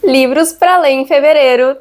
Livros para ler em fevereiro.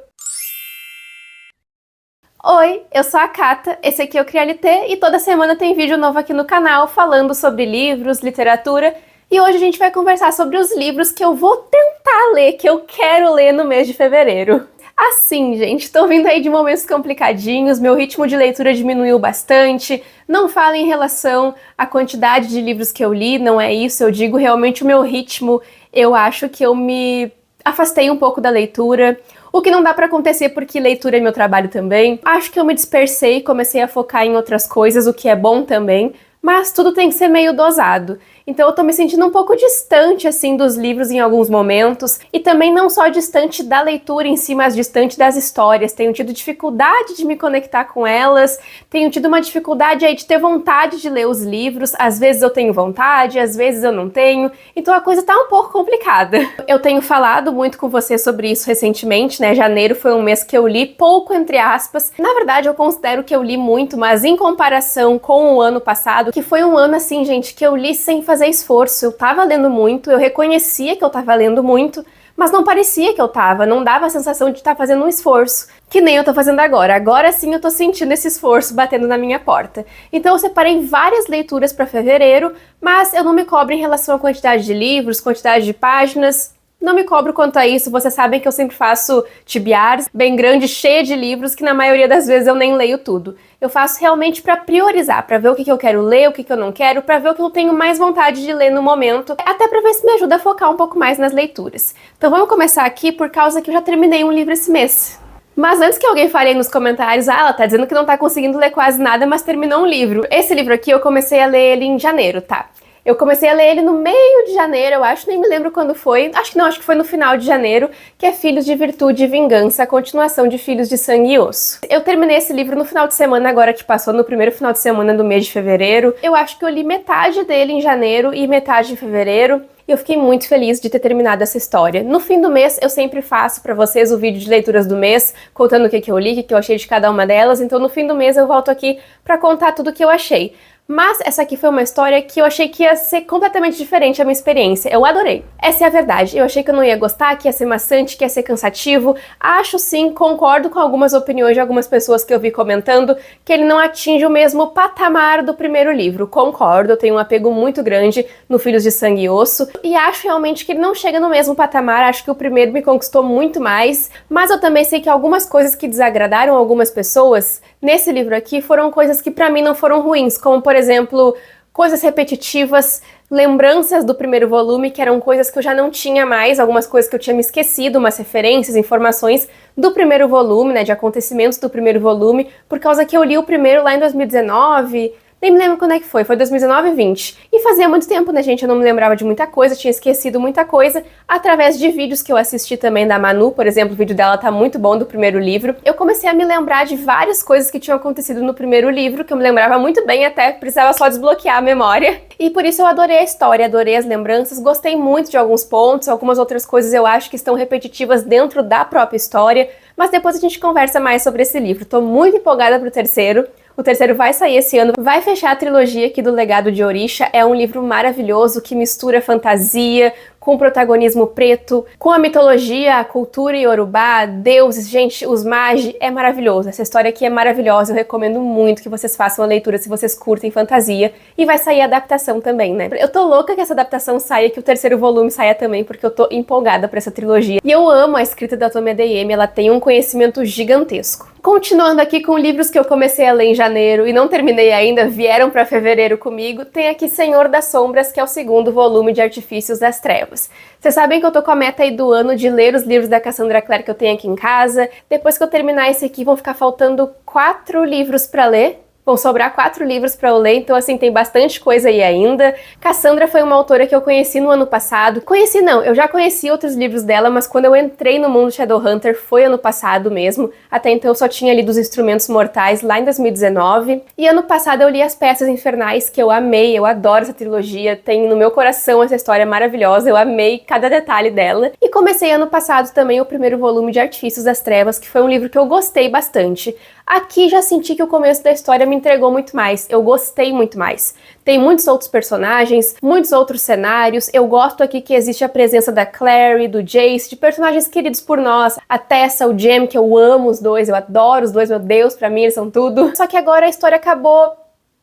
Oi, eu sou a Cata, esse aqui é o Crialité e toda semana tem vídeo novo aqui no canal falando sobre livros, literatura, e hoje a gente vai conversar sobre os livros que eu vou tentar ler, que eu quero ler no mês de fevereiro. Assim, gente, tô vindo aí de momentos complicadinhos, meu ritmo de leitura diminuiu bastante, não falo em relação à quantidade de livros que eu li, não é isso, eu digo realmente o meu ritmo, eu acho que eu me afastei um pouco da leitura, o que não dá pra acontecer porque leitura é meu trabalho também. Acho que eu me dispersei, comecei a focar em outras coisas, o que é bom também, mas tudo tem que ser meio dosado. Então eu tô me sentindo um pouco distante, assim, dos livros em alguns momentos, e também não só distante da leitura em si, mas distante das histórias. Tenho tido dificuldade de me conectar com elas, tenho tido uma dificuldade aí de ter vontade de ler os livros. Às vezes eu tenho vontade, às vezes eu não tenho, então a coisa tá um pouco complicada. Eu tenho falado muito com você sobre isso recentemente, né? Janeiro foi um mês que eu li pouco, entre aspas. Na verdade, eu considero que eu li muito, mas em comparação com o ano passado, que foi um ano assim, gente, que eu li sem fazer esforço. Eu tava lendo muito, eu reconhecia que eu tava lendo muito, mas não parecia que eu tava, não dava a sensação de estar fazendo um esforço, que nem eu tô fazendo agora. Agora sim eu tô sentindo esse esforço batendo na minha porta. Então eu separei várias leituras para fevereiro, mas eu não me cobro em relação à quantidade de livros, quantidade de páginas. Não me cobro quanto a isso, vocês sabem que eu sempre faço tibiares bem grande, cheia de livros, que na maioria das vezes eu nem leio tudo. Eu faço realmente para priorizar, para ver o que eu quero ler, o que eu não quero, para ver o que eu tenho mais vontade de ler no momento, até para ver se me ajuda a focar um pouco mais nas leituras. Então vamos começar aqui por causa que eu já terminei um livro esse mês. Mas antes que alguém fale aí nos comentários, ela tá dizendo que não tá conseguindo ler quase nada, mas terminou um livro. Esse livro aqui eu comecei a ler ele em janeiro, tá? Eu comecei a ler ele no meio de janeiro, eu acho, nem me lembro quando foi. Acho que foi no final de janeiro, que é Filhos de Virtude e Vingança, a continuação de Filhos de Sangue e Osso. Eu terminei esse livro no final de semana agora que passou, no primeiro final de semana do mês de fevereiro. Eu acho que eu li metade dele em janeiro e metade em fevereiro. E eu fiquei muito feliz de ter terminado essa história. No fim do mês, eu sempre faço pra vocês o vídeo de leituras do mês, contando o que eu li, o que eu achei de cada uma delas. Então no fim do mês eu volto aqui pra contar tudo o que eu achei. Mas essa aqui foi uma história que eu achei que ia ser completamente diferente a minha experiência. Eu adorei. Essa é a verdade. Eu achei que eu não ia gostar, que ia ser maçante, que ia ser cansativo. Acho sim, concordo com algumas opiniões de algumas pessoas que eu vi comentando, que ele não atinge o mesmo patamar do primeiro livro. Concordo, eu tenho um apego muito grande no Filhos de Sangue e Osso. E acho realmente que ele não chega no mesmo patamar. Acho que o primeiro me conquistou muito mais. Mas eu também sei que algumas coisas que desagradaram algumas pessoas nesse livro aqui foram coisas que pra mim não foram ruins, como por exemplo, coisas repetitivas, lembranças do primeiro volume, que eram coisas que eu já não tinha mais, algumas coisas que eu tinha me esquecido, umas referências, informações do primeiro volume, né, de acontecimentos do primeiro volume, por causa que eu li o primeiro lá em 2019, nem me lembro quando é que foi 2019 e 20. E fazia muito tempo, né, gente, eu não me lembrava de muita coisa, tinha esquecido muita coisa, através de vídeos que eu assisti também da Manu, por exemplo, o vídeo dela tá muito bom do primeiro livro. Eu comecei a me lembrar de várias coisas que tinham acontecido no primeiro livro, que eu me lembrava muito bem, até precisava só desbloquear a memória. E por isso eu adorei a história, adorei as lembranças, gostei muito de alguns pontos, algumas outras coisas eu acho que estão repetitivas dentro da própria história, mas depois a gente conversa mais sobre esse livro. Tô muito empolgada pro terceiro. O terceiro vai sair esse ano, vai fechar a trilogia aqui do Legado de Orisha. É um livro maravilhoso que mistura fantasia com protagonismo preto, com a mitologia, a cultura iorubá, deuses, gente, os magi, é maravilhoso. Essa história aqui é maravilhosa, eu recomendo muito que vocês façam a leitura se vocês curtem fantasia. E vai sair a adaptação também, né? Eu tô louca que essa adaptação saia, que o terceiro volume saia também, porque eu tô empolgada pra essa trilogia. E eu amo a escrita da Tomi Adeyemi, ela tem um conhecimento gigantesco. Continuando aqui com livros que eu comecei a ler em janeiro e não terminei ainda, vieram pra fevereiro comigo, tem aqui Senhor das Sombras, que é o segundo volume de Artifícios das Trevas. Vocês sabem que eu tô com a meta aí do ano de ler os livros da Cassandra Clare que eu tenho aqui em casa. Depois que eu terminar esse aqui, vão ficar faltando 4 livros pra ler. Vão sobrar 4 livros para eu ler, então assim, tem bastante coisa aí ainda. Cassandra foi uma autora que eu conheci no ano passado. Conheci não, eu já conheci outros livros dela, mas quando eu entrei no mundo Shadowhunter foi ano passado mesmo. Até então eu só tinha lido Os Instrumentos Mortais lá em 2019. E ano passado eu li As Peças Infernais, que eu amei, eu adoro essa trilogia. Tem no meu coração essa história maravilhosa, eu amei cada detalhe dela. E comecei ano passado também o primeiro volume de Artifícios das Trevas, que foi um livro que eu gostei bastante. Aqui já senti que o começo da história me entregou muito mais, eu gostei muito mais. Tem muitos outros personagens, muitos outros cenários, eu gosto aqui que existe a presença da Clary, do Jace, de personagens queridos por nós, a Tessa, o Jem, que eu amo os dois, eu adoro os dois, meu Deus, pra mim eles são tudo. Só que agora a história acabou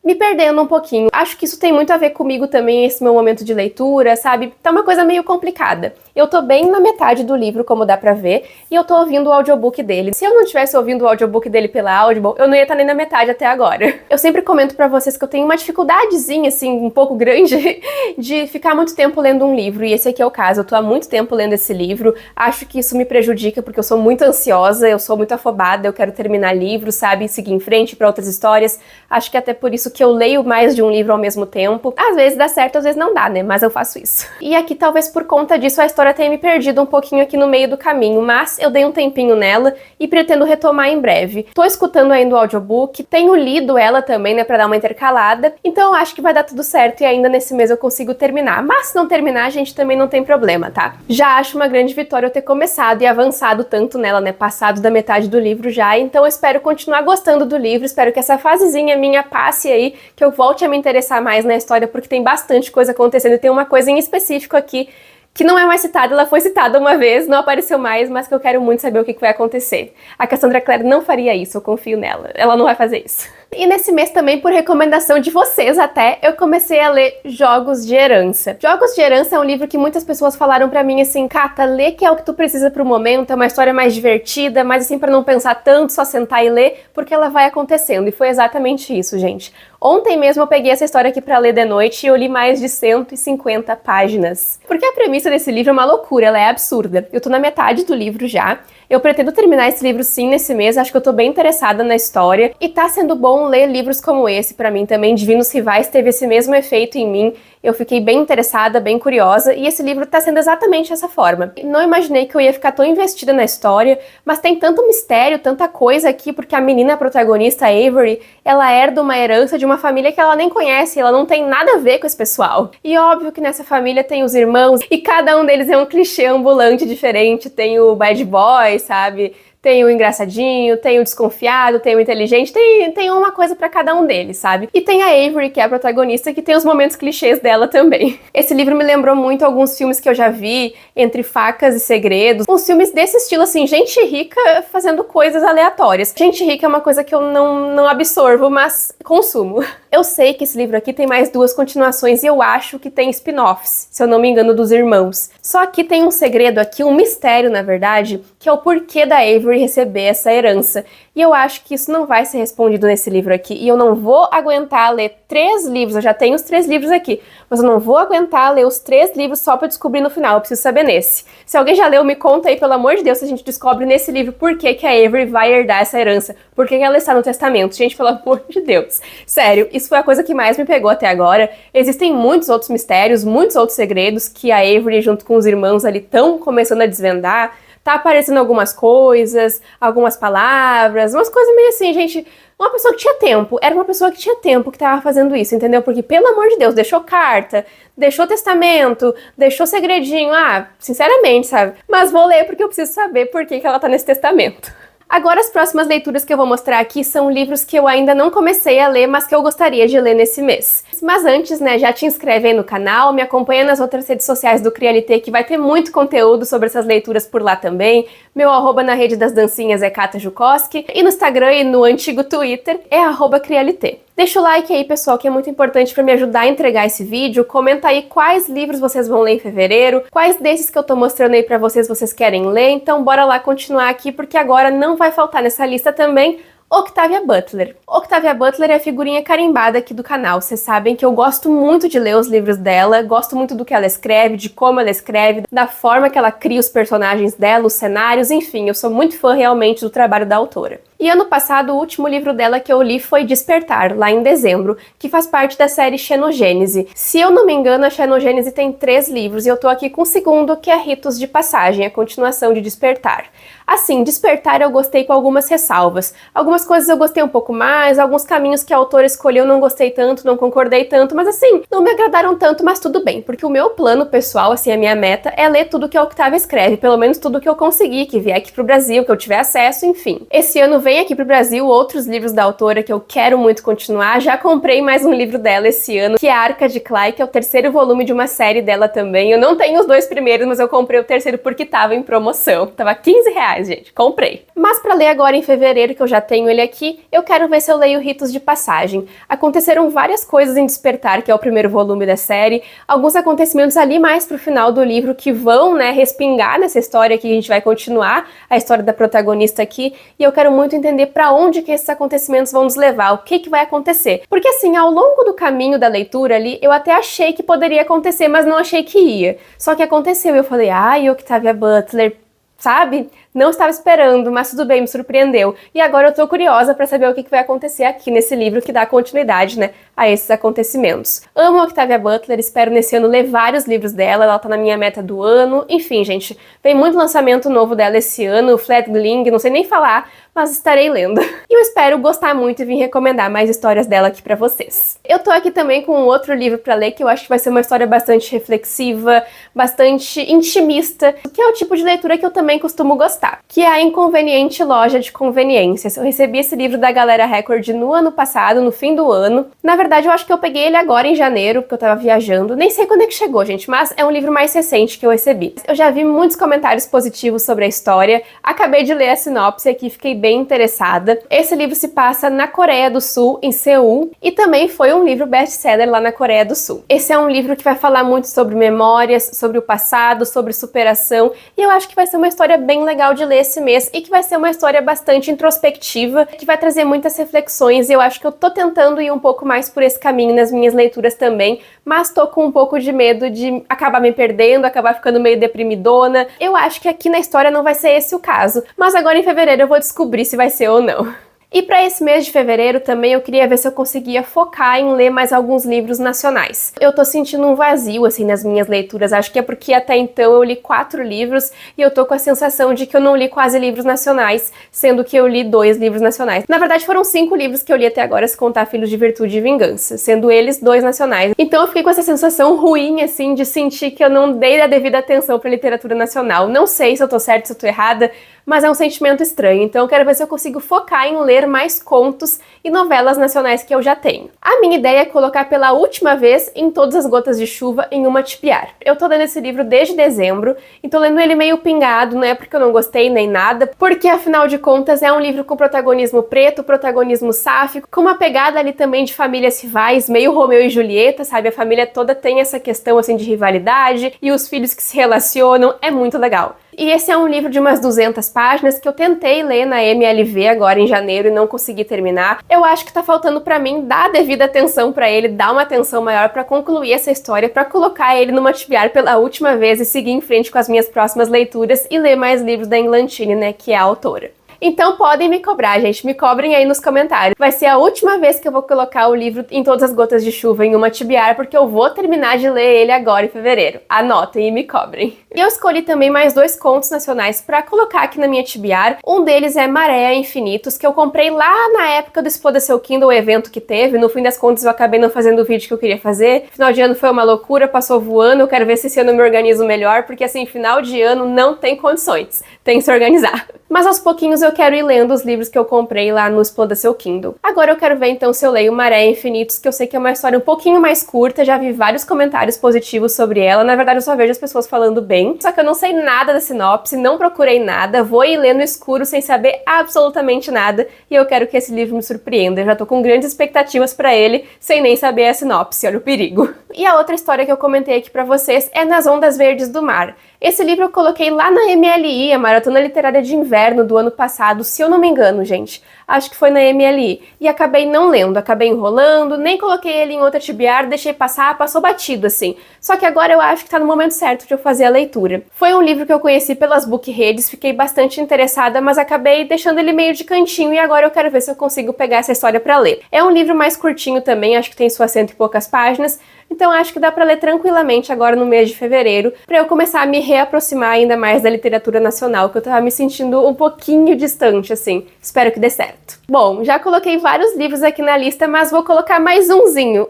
me perdendo um pouquinho. Acho que isso tem muito a ver comigo também, esse meu momento de leitura, sabe? Tá uma coisa meio complicada. Eu tô bem na metade do livro, como dá pra ver, e eu tô ouvindo o audiobook dele. Se eu não tivesse ouvindo o audiobook dele pela Audible, eu não ia estar nem na metade até agora. Eu sempre comento pra vocês que eu tenho uma dificuldadezinha, assim, um pouco grande, de ficar muito tempo lendo um livro, e esse aqui é o caso. Eu tô há muito tempo lendo esse livro, acho que isso me prejudica porque eu sou muito ansiosa, eu sou muito afobada, eu quero terminar livros, sabe? Seguir em frente pra outras histórias. Acho que até por isso que eu leio mais de um livro ao mesmo tempo. Às vezes dá certo, às vezes não dá, né? Mas eu faço isso. E aqui, talvez por conta disso, a história tenha me perdido um pouquinho aqui no meio do caminho, mas eu dei um tempinho nela e pretendo retomar em breve. Tô escutando ainda o audiobook, tenho lido ela também, né, pra dar uma intercalada, então eu acho que vai dar tudo certo e ainda nesse mês eu consigo terminar. Mas se não terminar, a gente também não tem problema, tá? Já acho uma grande vitória eu ter começado e avançado tanto nela, né, passado da metade do livro já, então eu espero continuar gostando do livro, espero que essa fasezinha minha passe aí, que eu volte a me interessar mais na história, porque tem bastante coisa acontecendo e tem uma coisa em específico aqui que não é mais citada, ela foi citada uma vez, não apareceu mais, mas que eu quero muito saber o que vai acontecer. A Cassandra Clare não faria isso, eu confio nela. Ela não vai fazer isso. E nesse mês também, por recomendação de vocês até, eu comecei a ler Jogos de Herança. Jogos de Herança é um livro que muitas pessoas falaram pra mim assim, Cata, lê que é o que tu precisa pro momento, é uma história mais divertida, mas assim, pra não pensar tanto, só sentar e ler, porque ela vai acontecendo. E foi exatamente isso, gente. Ontem mesmo eu peguei essa história aqui pra ler de noite e eu li mais de 150 páginas. Porque a premissa desse livro é uma loucura, ela é absurda. Eu tô na metade do livro já. Eu pretendo terminar esse livro sim nesse mês, acho que eu tô bem interessada na história. E tá sendo bom ler livros como esse pra mim também. Divinos Rivais teve esse mesmo efeito em mim. Eu fiquei bem interessada, bem curiosa, e esse livro tá sendo exatamente dessa forma. Não imaginei que eu ia ficar tão investida na história, mas tem tanto mistério, tanta coisa aqui, porque a menina protagonista, a Avery, ela herda uma herança de uma família que ela nem conhece, ela não tem nada a ver com esse pessoal. E óbvio que nessa família tem os irmãos, e cada um deles é um clichê ambulante diferente, tem o bad boy, sabe? Tem o engraçadinho, tem o desconfiado, tem o inteligente, tem uma coisa pra cada um deles, sabe? E tem a Avery, que é a protagonista, que tem os momentos clichês dela também. Esse livro me lembrou muito alguns filmes que eu já vi, Entre Facas e Segredos, uns filmes desse estilo, assim, gente rica fazendo coisas aleatórias. Gente rica é uma coisa que eu não absorvo, mas consumo. Eu sei que esse livro aqui tem mais 2 continuações e eu acho que tem spin-offs, se eu não me engano, dos irmãos. Só que tem um segredo aqui, um mistério, na verdade, que é o porquê da Avery receber essa herança. E eu acho que isso não vai ser respondido nesse livro aqui. E eu não vou aguentar ler 3 livros, eu já tenho os 3 livros aqui, mas eu não vou aguentar ler os 3 livros só pra descobrir no final, eu preciso saber nesse. Se alguém já leu, me conta aí, pelo amor de Deus, se a gente descobre nesse livro por que que a Avery vai herdar essa herança, por que que ela está no testamento. Gente, pelo amor de Deus. Sério, isso foi a coisa que mais me pegou até agora. Existem muitos outros mistérios, muitos outros segredos que a Avery, junto com os irmãos ali, estão começando a desvendar. Tá aparecendo algumas coisas, algumas palavras, umas coisas meio assim, gente. Uma pessoa que tinha tempo, era uma pessoa que tinha tempo que tava fazendo isso, entendeu? Porque, pelo amor de Deus, deixou carta, deixou testamento, deixou segredinho, sinceramente, sabe? Mas vou ler porque eu preciso saber por que que ela tá nesse testamento. Agora, as próximas leituras que eu vou mostrar aqui são livros que eu ainda não comecei a ler, mas que eu gostaria de ler nesse mês. Mas antes, né, já te inscreve aí no canal, me acompanha nas outras redes sociais do CriaLT, que vai ter muito conteúdo sobre essas leituras por lá também. Meu arroba na rede das dancinhas é Cata Jukoski, e no Instagram e no antigo Twitter é @CriaLT. Deixa o like aí, pessoal, que é muito importante para me ajudar a entregar esse vídeo. Comenta aí quais livros vocês vão ler em fevereiro, quais desses que eu tô mostrando aí pra vocês querem ler. Então bora lá continuar aqui, porque agora não vai faltar nessa lista também Octavia Butler. Octavia Butler é a figurinha carimbada aqui do canal. Vocês sabem que eu gosto muito de ler os livros dela, gosto muito do que ela escreve, de como ela escreve, da forma que ela cria os personagens dela, os cenários, enfim, eu sou muito fã realmente do trabalho da autora. E ano passado, o último livro dela que eu li foi Despertar, lá em dezembro, que faz parte da série Xenogênese. Se eu não me engano, a Xenogênese tem 3 livros e eu tô aqui com o segundo, que é Ritos de Passagem, a continuação de Despertar. Assim, Despertar eu gostei com algumas ressalvas. Algumas coisas eu gostei um pouco mais, alguns caminhos que a autora escolheu eu não gostei tanto, não concordei tanto, mas assim, não me agradaram tanto, mas tudo bem, porque o meu plano pessoal, assim, a minha meta é ler tudo que a Octavia escreve, pelo menos tudo que eu conseguir, que vier aqui pro Brasil, que eu tiver acesso, enfim. Esse ano vem aqui pro Brasil outros livros da autora que eu quero muito continuar. Já comprei mais um livro dela esse ano, que é a Arca de Klai, que é o terceiro volume de uma série dela também. Eu não tenho os dois primeiros, mas eu comprei o terceiro porque tava em promoção. Tava R$ 15, gente. Comprei. Mas pra ler agora em fevereiro, que eu já tenho ele aqui, eu quero ver se eu leio Ritos de Passagem. Aconteceram várias coisas em Despertar, que é o primeiro volume da série. Alguns acontecimentos ali mais pro final do livro que vão, né, respingar nessa história que a gente vai continuar, a história da protagonista aqui. E eu quero muito entender pra onde que esses acontecimentos vão nos levar, o que que vai acontecer. Porque assim, ao longo do caminho da leitura ali, eu até achei que poderia acontecer, mas não achei que ia. Só que aconteceu e eu falei, ai, Octavia Butler, sabe? Não estava esperando, mas tudo bem, me surpreendeu. E agora eu tô curiosa pra saber o que vai acontecer aqui nesse livro que dá continuidade, né, a esses acontecimentos. Amo a Octavia Butler, espero nesse ano ler vários livros dela, ela tá na minha meta do ano. Enfim, gente, vem muito lançamento novo dela esse ano, o Fledgling, não sei nem falar, mas estarei lendo. E eu espero gostar muito e vir recomendar mais histórias dela aqui pra vocês. Eu tô aqui também com um outro livro pra ler, que eu acho que vai ser uma história bastante reflexiva, bastante intimista, que é o tipo de leitura que eu também costumo gostar, que é A Inconveniente Loja de Conveniências. Eu recebi esse livro da Galera Record no ano passado, no fim do ano. Na verdade, eu acho que eu peguei ele agora em janeiro, porque eu tava viajando. Nem sei quando é que chegou, gente, mas é um livro mais recente que eu recebi. Eu já vi muitos comentários positivos sobre a história. Acabei de ler a sinopse aqui, fiquei bem interessada. Esse livro se passa na Coreia do Sul, em Seul, e também foi um livro best-seller lá na Coreia do Sul. Esse é um livro que vai falar muito sobre memórias, sobre o passado, sobre superação, e eu acho que vai ser uma história bem legal de ler esse mês e que vai ser uma história bastante introspectiva, que vai trazer muitas reflexões, e eu acho que eu tô tentando ir um pouco mais por esse caminho nas minhas leituras também, mas tô com um pouco de medo de acabar me perdendo, acabar ficando meio deprimidona. Eu acho que aqui na história não vai ser esse o caso, mas agora em fevereiro eu vou descobrir se vai ser ou não. E para esse mês de fevereiro também eu queria ver se eu conseguia focar em ler mais alguns livros nacionais. Eu tô sentindo um vazio assim nas minhas leituras, acho que é porque até então eu li 4 livros e eu tô com a sensação de que eu não li quase livros nacionais, sendo que eu li 2 livros nacionais. Na verdade foram 5 livros que eu li até agora, se contar Filhos de Virtude e Vingança, sendo eles 2 nacionais. Então eu fiquei com essa sensação ruim assim de sentir que eu não dei a devida atenção pra literatura nacional. Não sei se eu tô certa, se eu tô errada, mas é um sentimento estranho, então eu quero ver se eu consigo focar em ler mais contos e novelas nacionais que eu já tenho. A minha ideia é colocar pela última vez Em Todas as Gotas de Chuva em Uma Tipiar. Eu tô lendo esse livro desde dezembro e tô lendo ele meio pingado, não é porque eu não gostei nem nada, porque afinal de contas é um livro com protagonismo preto, protagonismo sáfico, com uma pegada ali também de famílias rivais, meio Romeu e Julieta, sabe? A família toda tem essa questão assim de rivalidade e os filhos que se relacionam, é muito legal. E esse é um livro de umas 200 páginas que eu tentei ler na MLV agora em janeiro e não consegui terminar. Eu acho que tá faltando pra mim dar a devida atenção pra ele, dar uma atenção maior pra concluir essa história, pra colocar ele numa tipiar pela última vez e seguir em frente com as minhas próximas leituras e ler mais livros da Englantine, né, que é a autora. Então podem me cobrar, gente, me cobrem aí nos comentários. Vai ser a última vez que eu vou colocar o livro Em Todas as Gotas de Chuva em Uma Tipiar, porque eu vou terminar de ler ele agora em fevereiro. Anotem e me cobrem. E eu escolhi também mais 2 contos nacionais pra colocar aqui na minha tipiar. Um deles é Maré a Infinitos, que eu comprei lá na época do Exploda Seu Kindle, o evento que teve. No fim das contas eu acabei não fazendo o vídeo que eu queria fazer. Final de ano foi uma loucura, passou voando. Eu quero ver se esse ano eu me organizo melhor, porque assim, final de ano não tem condições. Tem que se organizar. Mas aos pouquinhos eu quero ir lendo os livros que eu comprei lá no Exploda Seu Kindle. Agora eu quero ver então se eu leio Maré Infinitos, que eu sei que é uma história um pouquinho mais curta, já vi vários comentários positivos sobre ela, na verdade eu só vejo as pessoas falando bem, só que eu não sei nada da sinopse, não procurei nada, vou ir ler no escuro sem saber absolutamente nada, e eu quero que esse livro me surpreenda, eu já tô com grandes expectativas pra ele, sem nem saber a sinopse, olha o perigo. E a outra história que eu comentei aqui pra vocês é Nas Ondas Verdes do Mar. Esse livro eu coloquei lá na MLI, a Maratona Literária de Inverno do ano passado, se eu não me engano, gente. Acho que foi na MLI. E acabei não lendo, acabei enrolando, nem coloquei ele em outra tipiar, deixei passar, passou batido, assim. Só que agora eu acho que tá no momento certo de eu fazer a leitura. Foi um livro que eu conheci pelas book redes, fiquei bastante interessada, mas acabei deixando ele meio de cantinho e agora eu quero ver se eu consigo pegar essa história pra ler. É um livro mais curtinho também, acho que tem suas 100 e poucas páginas, Então acho que dá pra ler tranquilamente agora no mês de fevereiro, pra eu começar a me reaproximar ainda mais da literatura nacional, que eu tava me sentindo um pouquinho distante, assim. Espero que dê certo. Bom, já coloquei vários livros aqui na lista, mas vou colocar mais umzinho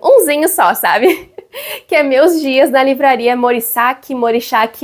só, sabe? Que é Meus Dias na livraria Morishaki,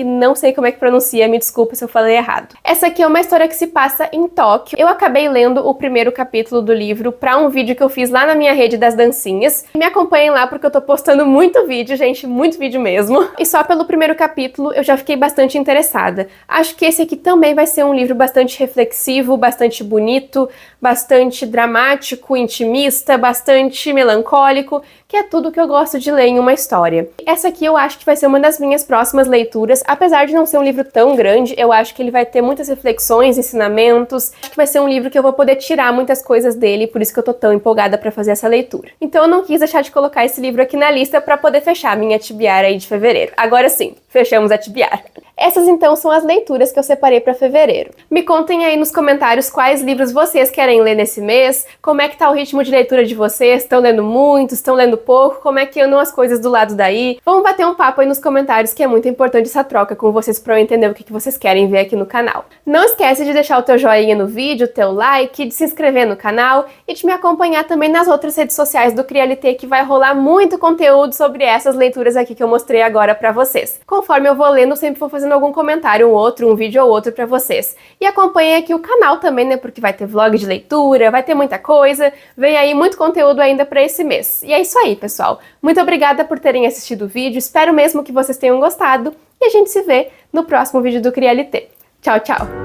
não sei como é que pronuncia, me desculpa se eu falei errado. Essa aqui é uma história que se passa em Tóquio. Eu acabei lendo o primeiro capítulo do livro pra um vídeo que eu fiz lá na minha rede das dancinhas. Me acompanhem lá porque eu tô postando muito vídeo, gente, muito vídeo mesmo. E só pelo primeiro capítulo eu já fiquei bastante interessada. Acho que esse aqui também vai ser um livro bastante reflexivo, bastante bonito, bastante dramático, intimista, bastante melancólico, que é tudo que eu gosto de ler em uma história. Essa aqui eu acho que vai ser uma das minhas próximas leituras, apesar de não ser um livro tão grande, eu acho que ele vai ter muitas reflexões, ensinamentos, acho que vai ser um livro que eu vou poder tirar muitas coisas dele, por isso que eu tô tão empolgada pra fazer essa leitura. Então eu não quis deixar de colocar esse livro aqui na lista pra poder fechar a minha TBR aí de fevereiro. Agora sim, fechamos a TBR. Essas então são as leituras que eu separei pra fevereiro. Me contem aí nos comentários quais livros vocês querem ler nesse mês, como é que tá o ritmo de leitura de vocês, estão lendo muito, estão lendo pouco, como é que andam as coisas do lado daí. Vamos bater um papo aí nos comentários, que é muito importante essa troca com vocês pra eu entender o que vocês querem ver aqui no canal. Não esquece de deixar o teu joinha no vídeo, o teu like, de se inscrever no canal e de me acompanhar também nas outras redes sociais do Crialité, que vai rolar muito conteúdo sobre essas leituras aqui que eu mostrei agora pra vocês. Conforme eu vou lendo, eu sempre vou fazendo algum comentário, um vídeo ou outro pra vocês. E acompanhem aqui o canal também, né, porque vai ter vlog de leitura, vai ter muita coisa, vem aí muito conteúdo ainda pra esse mês. E é isso aí, pessoal. Muito obrigada por terem assistido o vídeo, espero mesmo que vocês tenham gostado e a gente se vê no próximo vídeo do Crialité. Tchau, tchau!